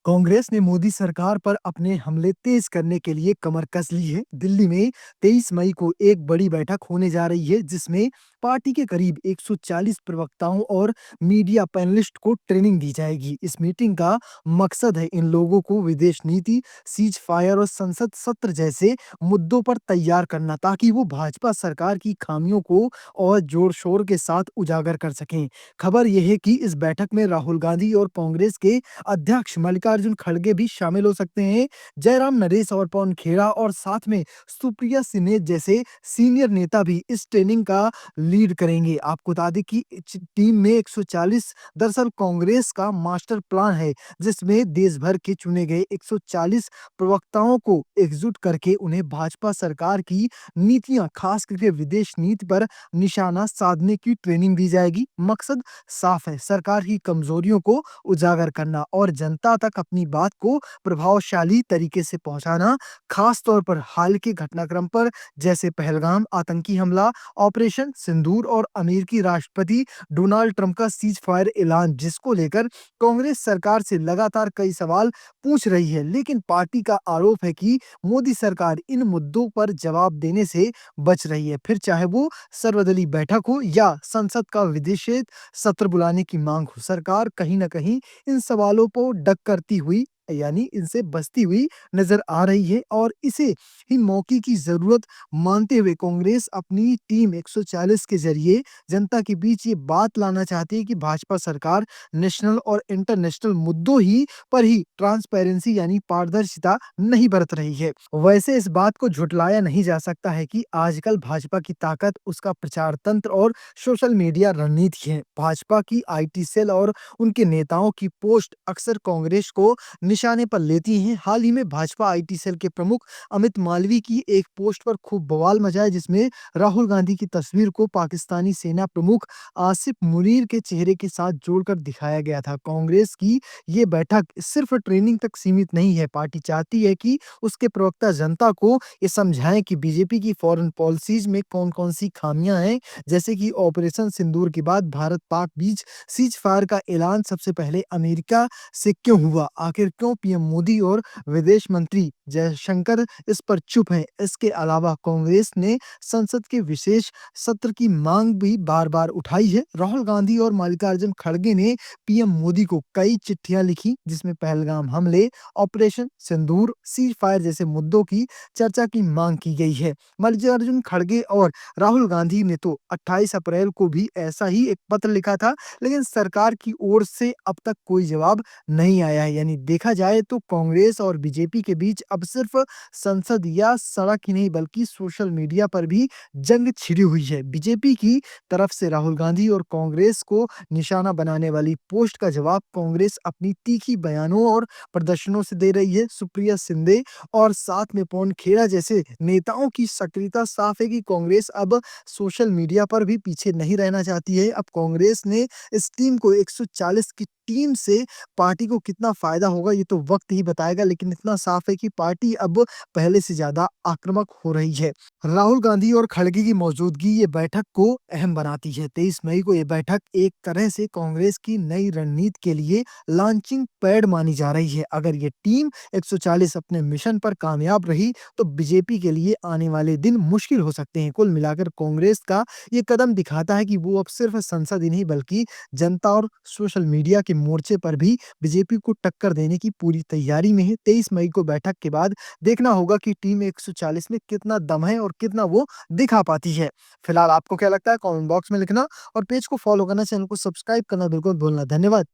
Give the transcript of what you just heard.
कांग्रेस ने मोदी सरकार पर अपने हमले तेज करने के लिए कमर कस ली है। दिल्ली में 23 मई को एक बड़ी बैठक होने जा रही है, जिसमें पार्टी के करीब 140 प्रवक्ताओं और मीडिया पैनलिस्ट को ट्रेनिंग दी जाएगी। इस मीटिंग का मकसद है इन लोगों को विदेश नीति, सीज फायर और संसद सत्र जैसे मुद्दों पर तैयार करना, ताकि वो भाजपा सरकार की खामियों को और जोर शोर के साथ उजागर कर सकें। खबर यह है कि इस बैठक में राहुल गांधी और कांग्रेस के अध्यक्ष मल्लिकार्जुन खड़गे भी शामिल हो सकते हैं। जयराम नरेश और पवन खेड़ा और साथ में सुप्रिया सिन्हा जैसे सीनियर नेता भी इस ट्रेनिंग का लीड करेंगे। आपको बता दें कि टीम में 140 दरअसल कांग्रेस का मास्टर प्लान है, जिसमें देश भर के चुने गए 140 प्रवक्ताओं को एकजुट करके उन्हें भाजपा सरकार की नीतियां, खास करके विदेश नीति पर निशाना साधने की ट्रेनिंग दी जाएगी। मकसद साफ है, सरकार की कमजोरियों को उजागर करना और जनता तक अपनी बात को प्रभावशाली तरीके से पहुंचाना। खास तौर पर हाल के घटनाक्रम पर, जैसे पहलगाम आतंकी हमला, ऑपरेशन सिंदूर और अमेरिकी राष्ट्रपति डोनाल्ड ट्रंप का सीज फायर ऐलान, जिसको लेकर कांग्रेस सरकार से लगातार कई सवाल पूछ रही है। लेकिन पार्टी का आरोप है कि मोदी सरकार इन मुद्दों पर जवाब देने से बच रही है, फिर चाहे वो सर्वदलीय बैठक हो या संसद का विदेश सत्र बुलाने की मांग हो। सरकार कहीं न कहीं इन सवालों को डक करती हुई, यानी इनसे बचती हुई नजर आ रही है, और इसे ही मौके की जरूरत मानते हुए कांग्रेस अपनी टीम 140 के जरिए जनता के बीच ये बात लाना चाहती है कि भाजपा सरकार नेशनल और इंटरनेशनल मुद्दों ही पर ही ट्रांसपेरेंसी यानी पारदर्शिता नहीं बरत रही है। वैसे इस बात को झुटलाया नहीं जा सकता है कि आजकल भाजपा की ताकत उसका प्रचार तंत्र और सोशल मीडिया रणनीति है। भाजपा की आईटी सेल और उनके नेताओं की पोस्ट अक्सर कांग्रेस को निशाने पर लेती हैं। हाल ही में भाजपा आईटी सेल के प्रमुख अमित मालवीय की एक पोस्ट पर खूब बवाल मचा है, जिसमें राहुल गांधी की तस्वीर को पाकिस्तानी सेना प्रमुख आसिफ मुनीर के चेहरे के साथ जोड़कर दिखाया गया था। कांग्रेस की ये बैठक सिर्फ ट्रेनिंग तक सीमित नहीं है। पार्टी चाहती है कि उसके प्रवक्ता जनता को ये समझाएं कि बीजेपी की फॉरेन पॉलिसीज में कौन-कौन सी खामियां हैं, जैसे कि ऑपरेशन सिंदूर के बाद भारत पाक बीच सीज फायर का ऐलान सबसे पहले अमेरिका से क्यों हुआ? आखिर क्यों पीएम मोदी और विदेश मंत्री जयशंकर इस पर चुप हैं? इसके अलावा कांग्रेस ने संसद के विशेष सत्र की मांग भी बार-बार उठाई है। राहुल गांधी और मल्लिकार्जुन खड़गे ने पीएम मोदी को कई चिट्ठियां लिखी, जिसमें पहलगाम हमले, ऑपरेशन सिंदूर, सीज फायर जैसे मुद्दों की चर्चा की मांग की गई है। मल्लिकार्जुन खड़गे और राहुल गांधी ने तो 28 अप्रैल को भी ऐसा ही एक पत्र लिखा था, लेकिन सरकार की ओर से अब तक कोई जवाब नहीं आया है। यानी देखा जाए तो कांग्रेस और बीजेपी के बीच अब सिर्फ संसद या सड़क ही नहीं, बल्कि सोशल मीडिया पर भी जंग छिड़ी हुई है। बीजेपी की तरफ से राहुल गांधी और कांग्रेस को निशाना बनाने वाली पोस्ट का जवाब कांग्रेस अपनी तीखी बयानों और प्रदर्शनों से दे रही है। सुप्रिया सिंधे और साथ में पवन खेड़ा जैसे नेताओं की सक्रियता साफ है कि कांग्रेस अब सोशल मीडिया पर भी पीछे नहीं रहना चाहती है। अब कांग्रेस ने इस टीम को 140 की टीम से पार्टी को कितना फायदा होगा ये तो वक्त ही बताएगा, लेकिन इतना साफ है कि पार्टी अब पहले से ज्यादा आक्रामक हो रही है। राहुल गांधी और खड़गे की मौजूदगी ये बैठक को अहम बनाती है। 23 मई को ये बैठक एक तरह से कांग्रेस की नई रणनीति के लिए लॉन्चिंग पैड मानी जा रही है। अगर ये टीम 140 अपने मिशन पर कामयाब रही तो बीजेपी के लिए आने वाले दिन मुश्किल हो सकते हैं। कुल मिलाकर कांग्रेस का ये कदम दिखाता है कि वो अब सिर्फ संसद ही नहीं, बल्कि जनता और सोशल मीडिया के मोर्चे पर भी बीजेपी को टक्कर देने की पूरी तैयारी में है। 23 मई को बैठक के बाद देखना होगा कि टीम 140 में कितना दम है और कितना वो दिखा पाती है। फिलहाल आपको क्या लगता है? कमेंट बॉक्स में लिखना और पेज को फॉलो करना, चैनल को सब्सक्राइब करना बिल्कुल भूलना। धन्यवाद।